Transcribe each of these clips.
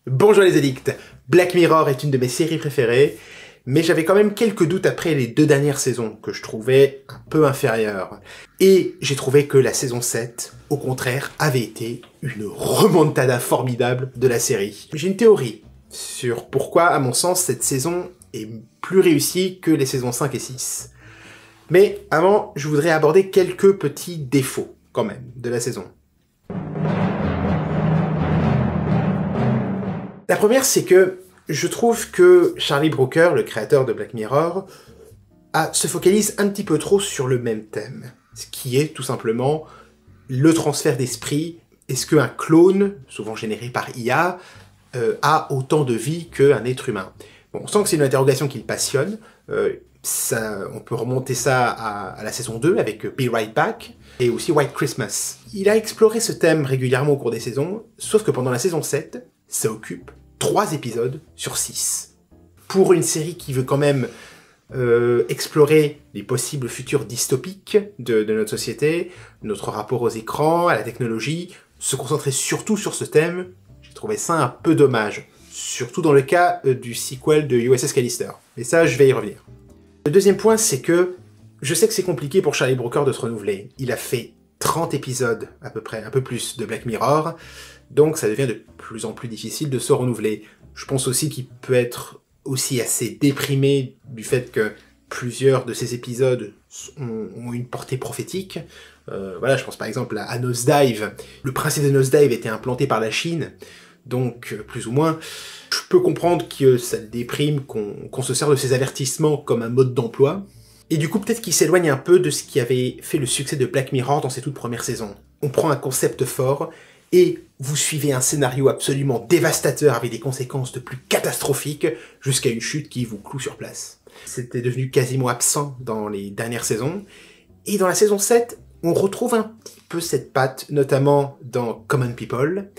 Bonjour les addicts, Black Mirror est une de mes séries préférées, mais j'avais quand même quelques doutes après les 2 dernières saisons, que je trouvais un peu inférieures. Et j'ai trouvé que la saison 7, au contraire, avait été une remontada formidable de la série. J'ai une théorie sur pourquoi, à mon sens, cette saison est plus réussie que les saisons 5 et 6. Mais avant, je voudrais aborder quelques petits défauts, quand même, de la saison. La première, c'est que je trouve que Charlie Brooker, le créateur de Black Mirror, se focalise un petit peu trop sur le même thème, ce qui est tout simplement le transfert d'esprit. Est-ce qu'un clone, souvent généré par IA, a autant de vie qu'un être humain? Bon, on sent que c'est une interrogation qui le passionne. On peut remonter ça à la saison 2 avec Be Right Back et aussi White Christmas. Il a exploré ce thème régulièrement au cours des saisons, sauf que pendant la saison 7, ça occupe 3 épisodes sur 6. Pour une série qui veut quand même explorer les possibles futurs dystopiques de notre société, notre rapport aux écrans, à la technologie, se concentrer surtout sur ce thème, j'ai trouvé ça un peu dommage. Surtout dans le cas du sequel de USS Callister. Mais ça, je vais y revenir. Le deuxième point, c'est que je sais que c'est compliqué pour Charlie Brooker de se renouveler. Il a fait 30 épisodes, à peu près, un peu plus, de Black Mirror, donc ça devient de plus en plus difficile de se renouveler. Je pense aussi qu'il peut être aussi assez déprimé du fait que plusieurs de ces épisodes ont une portée prophétique. Voilà, je pense par exemple à Nosedive. Le principe de Nosedive était implanté par la Chine, donc plus ou moins. Je peux comprendre que ça le déprime, qu'on se sert de ces avertissements comme un mode d'emploi. Et du coup, peut-être qu'il s'éloigne un peu de ce qui avait fait le succès de Black Mirror dans ses toutes premières saisons. On prend un concept fort, et vous suivez un scénario absolument dévastateur avec des conséquences de plus catastrophiques jusqu'à une chute qui vous cloue sur place. C'était devenu quasiment absent dans les dernières saisons. Et dans la saison 7, on retrouve un petit peu cette patte, notamment dans Common People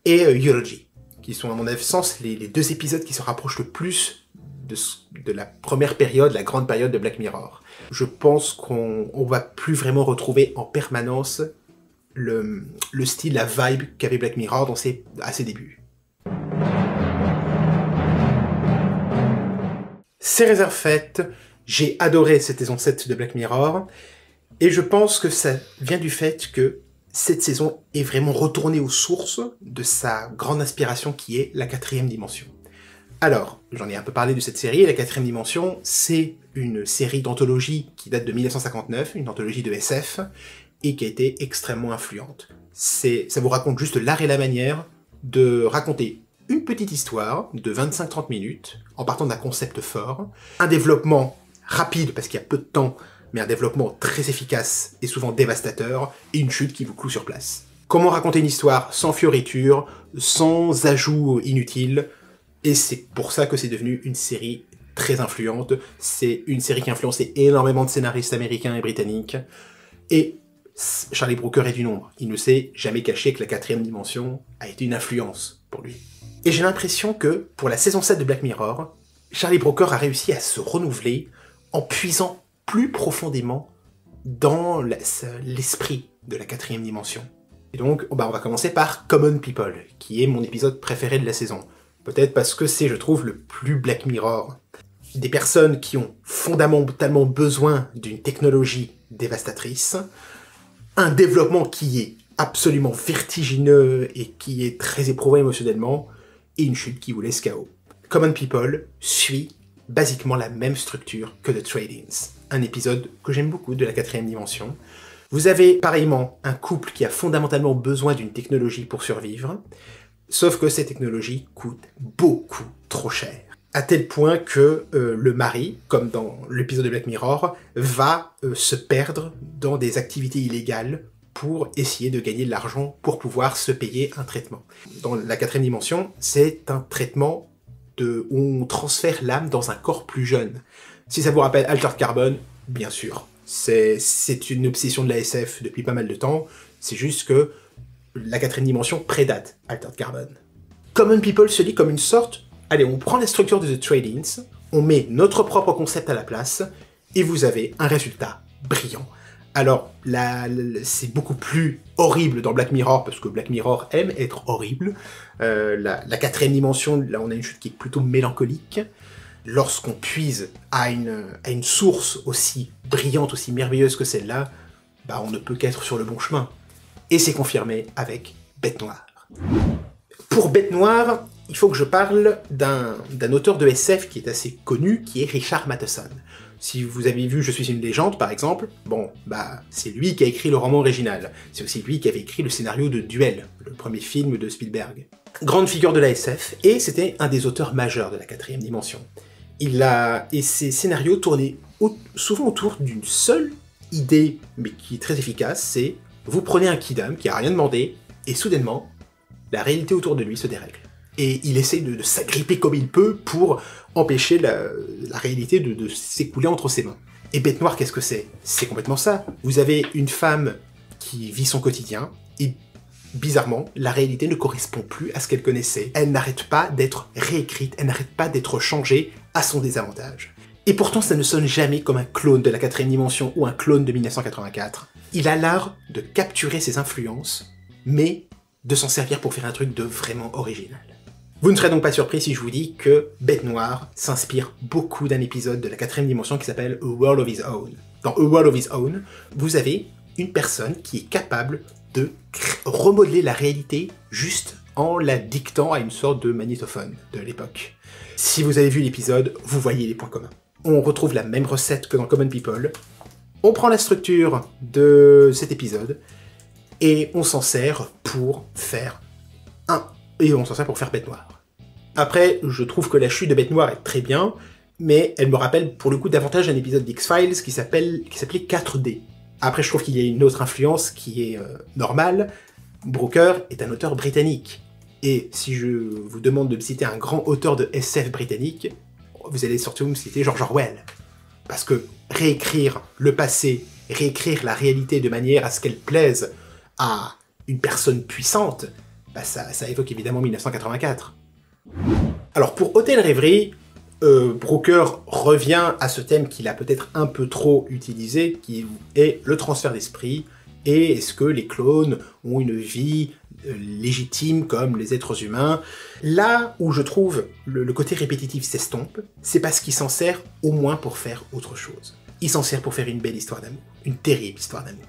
et Eulogy, qui sont à mon sens les 2 épisodes qui se rapprochent le plus de la première période, la grande période de Black Mirror. Je pense qu'on va plus vraiment retrouver en permanence le style, la vibe qu'avait Black Mirror à ses débuts. Ces réserves faites, j'ai adoré cette saison 7 de Black Mirror, et je pense que ça vient du fait que cette saison est vraiment retournée aux sources de sa grande inspiration qui est la 4e dimension. Alors, j'en ai un peu parlé de cette série, la 4e dimension, c'est une série d'anthologie qui date de 1959, une anthologie de SF, et qui a été extrêmement influente. Ça vous raconte juste l'art et la manière de raconter une petite histoire de 25-30 minutes, en partant d'un concept fort, un développement rapide parce qu'il y a peu de temps, mais un développement très efficace et souvent dévastateur, et une chute qui vous cloue sur place. Comment raconter une histoire sans fioritures, sans ajouts inutiles, et c'est pour ça que c'est devenu une série très influente. C'est une série qui a influencé énormément de scénaristes américains et britanniques, et Charlie Brooker est du nombre. Il ne s'est jamais caché que la 4e dimension a été une influence pour lui. Et j'ai l'impression que, pour la saison 7 de Black Mirror, Charlie Brooker a réussi à se renouveler en puisant plus profondément dans l'esprit de la 4e dimension. Et donc, on va commencer par Common People, qui est mon épisode préféré de la saison. Peut-être parce que c'est, je trouve, le plus Black Mirror. Des personnes qui ont fondamentalement besoin d'une technologie dévastatrice, un développement qui est absolument vertigineux et qui est très éprouvant émotionnellement, et une chute qui vous laisse KO. Common People suit basiquement la même structure que The Trade-ins, un épisode que j'aime beaucoup de la 4e dimension. Vous avez pareillement un couple qui a fondamentalement besoin d'une technologie pour survivre, sauf que cette technologie coûte beaucoup trop cher. À tel point que le mari, comme dans l'épisode de Black Mirror, va se perdre dans des activités illégales pour essayer de gagner de l'argent pour pouvoir se payer un traitement. Dans la 4e dimension, c'est un traitement où on transfère l'âme dans un corps plus jeune. Si ça vous rappelle Altered Carbon, bien sûr. C'est une obsession de la SF depuis pas mal de temps, c'est juste que la 4e dimension prédate Altered Carbon. Common People se lit comme une sorte... Allez, on prend la structure de The Trade-ins, on met notre propre concept à la place, et vous avez un résultat brillant, Alors, c'est beaucoup plus horrible dans Black Mirror, parce que Black Mirror aime être horrible. La quatrième dimension, là on a une chute qui est plutôt mélancolique. Lorsqu'on puise à une source aussi brillante, aussi merveilleuse que celle-là, bah on ne peut qu'être sur le bon chemin. Et c'est confirmé avec Bête Noire. Pour Bête Noire, il faut que je parle d'un auteur de SF qui est assez connu, qui est Richard Matheson. Si vous avez vu Je suis une légende, par exemple, bon, bah, c'est lui qui a écrit le roman original. C'est aussi lui qui avait écrit le scénario de Duel, le premier film de Spielberg. Grande figure de la SF, et c'était un des auteurs majeurs de la quatrième dimension. Et ses scénarios tournaient souvent autour d'une seule idée, mais qui est très efficace, c'est vous prenez un kidam qui a rien demandé, et soudainement, la réalité autour de lui se dérègle. Et il essaie de s'agripper comme il peut pour empêcher la réalité de s'écouler entre ses mains. Et Bête Noire, qu'est-ce que c'est? C'est complètement ça. Vous avez une femme qui vit son quotidien, et bizarrement, la réalité ne correspond plus à ce qu'elle connaissait. Elle n'arrête pas d'être réécrite, elle n'arrête pas d'être changée à son désavantage. Et pourtant, ça ne sonne jamais comme un clone de la quatrième dimension ou un clone de 1984. Il a l'art de capturer ses influences, mais de s'en servir pour faire un truc de vraiment original. Vous ne serez donc pas surpris si je vous dis que Bête Noire s'inspire beaucoup d'un épisode de la quatrième dimension qui s'appelle A World of His Own. Dans A World of His Own, vous avez une personne qui est capable de remodeler la réalité juste en la dictant à une sorte de magnétophone de l'époque. Si vous avez vu l'épisode, vous voyez les points communs. On retrouve la même recette que dans Common People. On prend la structure de cet épisode et on s'en sert pour faire Bête Noire. Après, je trouve que la chute de Bête Noire est très bien, mais elle me rappelle pour le coup davantage un épisode d'X-Files qui s'appelait 4D. Après, je trouve qu'il y a une autre influence qui est normale. Brooker est un auteur britannique. Et si je vous demande de me citer un grand auteur de SF britannique, vous allez surtout me citer George Orwell. Parce que réécrire le passé, réécrire la réalité de manière à ce qu'elle plaise à une personne puissante, bah ça évoque évidemment 1984. Alors pour Hôtel Rêverie, Brooker revient à ce thème qu'il a peut-être un peu trop utilisé, qui est le transfert d'esprit, et est-ce que les clones ont une vie légitime comme les êtres humains. Là où je trouve le côté répétitif s'estompe, c'est parce qu'il s'en sert au moins pour faire autre chose. Il s'en sert pour faire une belle histoire d'amour, une terrible histoire d'amour.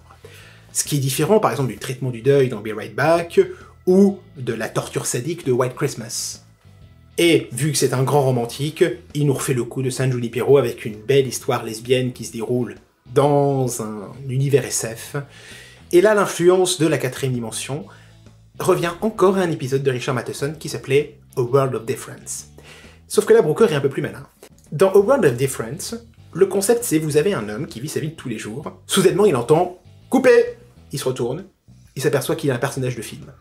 Ce qui est différent par exemple du traitement du deuil dans Be Right Back, ou de la torture sadique de White Christmas. Et vu que c'est un grand romantique, il nous refait le coup de San Junipero avec une belle histoire lesbienne qui se déroule dans un univers SF. Et là, l'influence de la quatrième dimension revient encore à un épisode de Richard Matheson qui s'appelait A World of Difference. Sauf que là, Brooker est un peu plus malin. Dans A World of Difference, le concept c'est vous avez un homme qui vit sa vie de tous les jours, soudainement il entend « Coupé !» Il se retourne, il s'aperçoit qu'il est un personnage de film.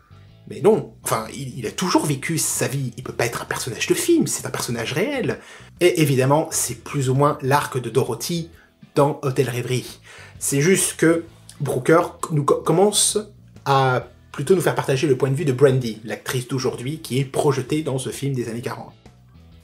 Mais non, enfin, il a toujours vécu sa vie, il peut pas être un personnage de film, c'est un personnage réel. Et évidemment, c'est plus ou moins l'arc de Dorothy dans Hôtel Rêverie. C'est juste que Brooker commence à plutôt nous faire partager le point de vue de Brandy, l'actrice d'aujourd'hui qui est projetée dans ce film des années 40.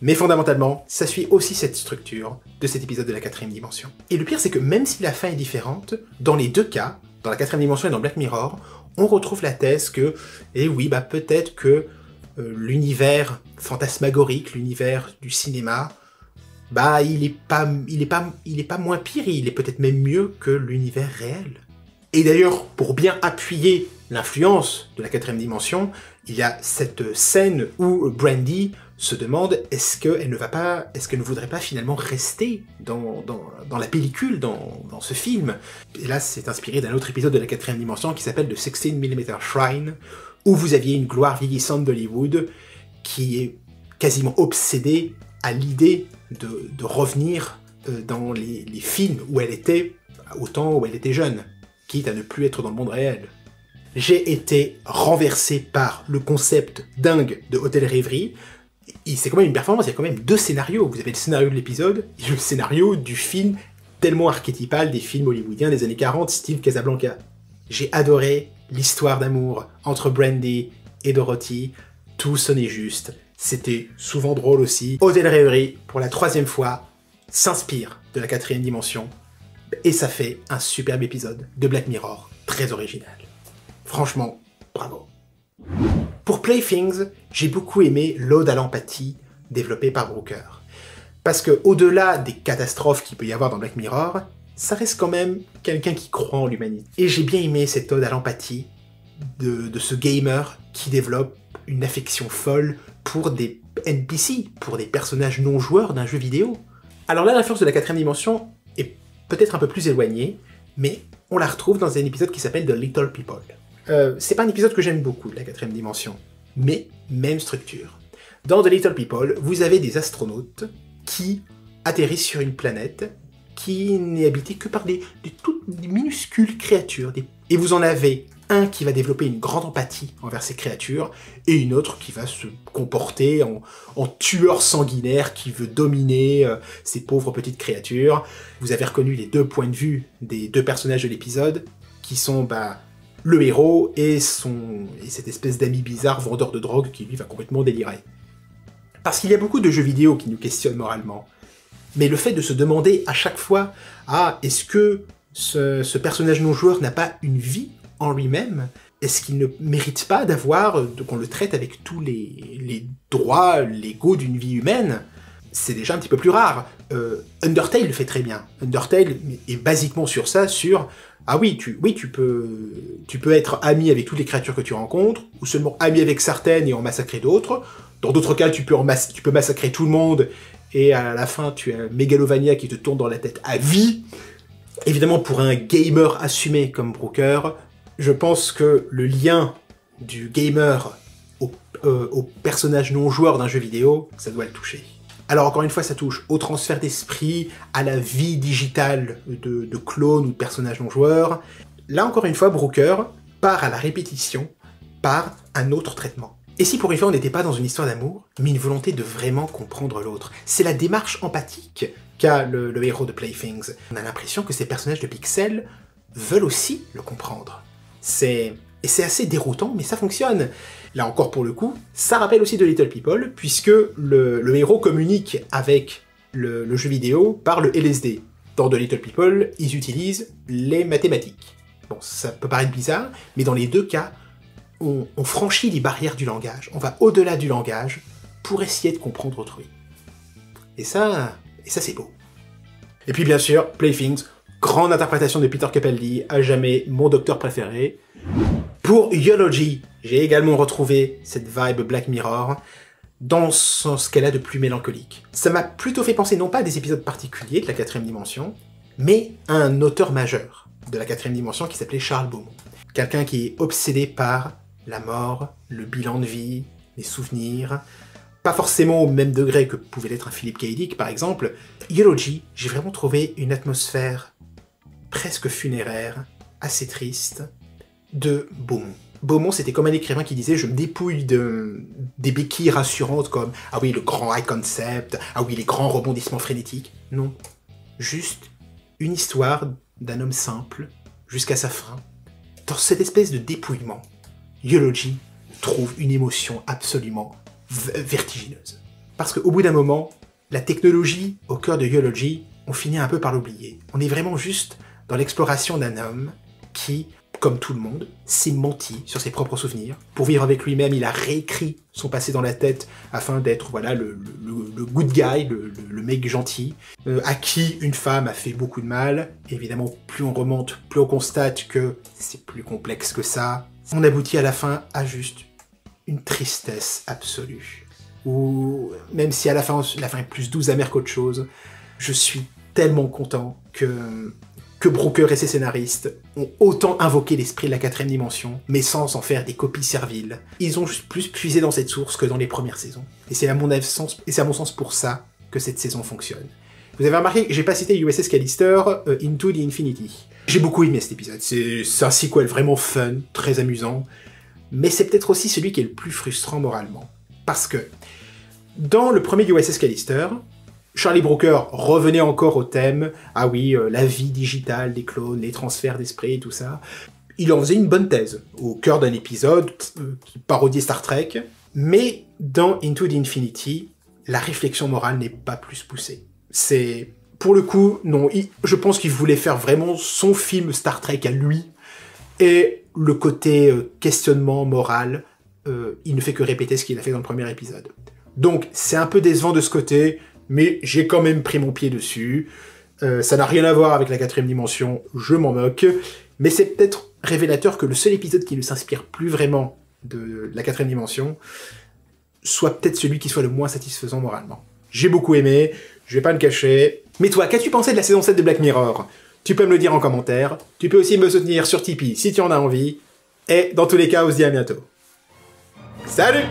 Mais fondamentalement, ça suit aussi cette structure de cet épisode de la quatrième dimension. Et le pire, c'est que même si la fin est différente, dans les deux cas, dans la quatrième dimension et dans Black Mirror, on retrouve la thèse que, eh oui, bah peut-être que l'univers fantasmagorique, l'univers du cinéma, bah il est pas moins pire, il est peut-être même mieux que l'univers réel. Et d'ailleurs, pour bien appuyer l'influence de la quatrième dimension, il y a cette scène où Brandy se demande est-ce qu'elle ne voudrait pas finalement rester dans la pellicule, dans ce film. Et là, c'est inspiré d'un autre épisode de la quatrième dimension qui s'appelle The 16mm Shrine, où vous aviez une gloire vieillissante d'Hollywood qui est quasiment obsédée à l'idée de revenir dans les films où elle était, au temps où elle était jeune, quitte à ne plus être dans le monde réel. J'ai été renversé par le concept dingue de Hôtel Rêverie. C'est quand même une performance, il y a quand même deux scénarios. Vous avez le scénario de l'épisode et le scénario du film tellement archétypal des films hollywoodiens des années 40, style Casablanca. J'ai adoré l'histoire d'amour entre Brandy et Dorothy. Tout sonnait juste. C'était souvent drôle aussi. Hôtel Rêverie, pour la troisième fois, s'inspire de la quatrième dimension Et ça fait un superbe épisode de Black Mirror, très original. Franchement, bravo. Pour Playthings, j'ai beaucoup aimé l'ode à l'empathie développée par Brooker. Parce que au-delà des catastrophes qu'il peut y avoir dans Black Mirror, ça reste quand même quelqu'un qui croit en l'humanité. Et j'ai bien aimé cette ode à l'empathie de ce gamer qui développe une affection folle pour des NPC, pour des personnages non joueurs d'un jeu vidéo. Alors là, l'influence de la 4ème dimension est peut-être un peu plus éloignée, mais on la retrouve dans un épisode qui s'appelle The Little People. C'est pas un épisode que j'aime beaucoup, la 4ème dimension, mais même structure. Dans The Little People, vous avez des astronautes qui atterrissent sur une planète qui n'est habitée que par des minuscules créatures. Et vous en avez un qui va développer une grande empathie envers ces créatures, et une autre qui va se comporter en tueur sanguinaire qui veut dominer ces pauvres petites créatures. Vous avez reconnu les deux points de vue des deux personnages de l'épisode, qui sont le héros et cette espèce d'ami bizarre vendeur de drogue qui lui va complètement délirer. Parce qu'il y a beaucoup de jeux vidéo qui nous questionnent moralement. Mais le fait de se demander à chaque fois « Ah, est-ce que ce personnage non-joueur n'a pas une vie en lui-même ? Est-ce qu'il ne mérite pas qu'on le traite avec tous les droits légaux d'une vie humaine ?» C'est déjà un petit peu plus rare. Undertale le fait très bien. Undertale est basiquement sur ça, ah oui, tu peux être ami avec toutes les créatures que tu rencontres, ou seulement ami avec certaines et en massacrer d'autres. Dans d'autres cas, tu peux massacrer tout le monde, et à la fin, tu as Megalovania qui te tourne dans la tête à vie. Évidemment, pour un gamer assumé comme Brooker, je pense que le lien du gamer au personnage non-joueur d'un jeu vidéo, ça doit le toucher. Alors encore une fois, ça touche au transfert d'esprit, à la vie digitale de clones ou de personnages non-joueurs. Là encore une fois, Brooker part à la répétition par un autre traitement. Et si pour une fois on n'était pas dans une histoire d'amour, mais une volonté de vraiment comprendre l'autre. C'est la démarche empathique qu'a le héros de Playthings. On a l'impression que ces personnages de Pixel veulent aussi le comprendre. Et c'est assez déroutant, mais ça fonctionne. Là encore pour le coup, ça rappelle aussi de Little People, puisque le héros communique avec le jeu vidéo par le LSD. Dans The Little People, ils utilisent les mathématiques. Bon, ça peut paraître bizarre, mais dans les deux cas, on franchit les barrières du langage, on va au-delà du langage pour essayer de comprendre autrui. Et ça c'est beau. Et puis bien sûr, Playthings, grande interprétation de Peter Capaldi, à jamais mon docteur préféré. Pour Eulogy, j'ai également retrouvé cette vibe Black Mirror dans ce qu'elle a de plus mélancolique. Ça m'a plutôt fait penser non pas à des épisodes particuliers de la 4ème dimension, mais à un auteur majeur de la 4ème dimension qui s'appelait Charles Beaumont. Quelqu'un qui est obsédé par la mort, le bilan de vie, les souvenirs, pas forcément au même degré que pouvait l'être un Philip K. Dick par exemple. Eulogy, j'ai vraiment trouvé une atmosphère presque funéraire, assez triste, de Beaumont. Beaumont, c'était comme un écrivain qui disait « Je me dépouille des béquilles rassurantes comme « Ah oui, le grand high concept, ah oui, les grands rebondissements frénétiques. » Non, juste une histoire d'un homme simple, jusqu'à sa fin. Dans cette espèce de dépouillement, Eulogy trouve une émotion absolument vertigineuse. Parce qu'au bout d'un moment, la technologie au cœur de Eulogy, on finit un peu par l'oublier. On est vraiment juste dans l'exploration d'un homme qui, comme tout le monde, s'est menti sur ses propres souvenirs. Pour vivre avec lui-même, il a réécrit son passé dans la tête afin d'être voilà, le good guy, le mec gentil, à qui une femme a fait beaucoup de mal. Évidemment, plus on remonte, plus on constate que c'est plus complexe que ça. On aboutit à la fin à juste une tristesse absolue. Ou même si à la fin est plus douce amère qu'autre chose, je suis tellement content que Brooker et ses scénaristes ont autant invoqué l'esprit de la 4ème dimension, mais sans en faire des copies serviles. Ils ont juste plus puisé dans cette source que dans les premières saisons. Et c'est à mon sens pour ça que cette saison fonctionne. Vous avez remarqué que j'ai pas cité USS Callister, Into the Infinity. J'ai beaucoup aimé cet épisode, c'est un sequel vraiment fun, très amusant, mais c'est peut-être aussi celui qui est le plus frustrant moralement. Parce que, dans le premier USS Callister, Charlie Brooker revenait encore au thème, ah oui, la vie digitale des clones, les transferts d'esprit, tout ça. Il en faisait une bonne thèse, au cœur d'un épisode qui parodiait Star Trek, mais dans Into the Infinity, la réflexion morale n'est pas plus poussée. C'est pour le coup, non, je pense qu'il voulait faire vraiment son film Star Trek à lui, et le côté questionnement moral, il ne fait que répéter ce qu'il a fait dans le premier épisode. Donc, c'est un peu décevant de ce côté, mais j'ai quand même pris mon pied dessus. Ça n'a rien à voir avec la 4ème dimension, je m'en moque, mais c'est peut-être révélateur que le seul épisode qui ne s'inspire plus vraiment de la 4ème dimension soit peut-être celui qui soit le moins satisfaisant moralement. J'ai beaucoup aimé, je vais pas me cacher. Mais toi, qu'as-tu pensé de la saison 7 de Black Mirror? Tu peux me le dire en commentaire, tu peux aussi me soutenir sur Tipeee si tu en as envie, et dans tous les cas, on se dit à bientôt. Salut!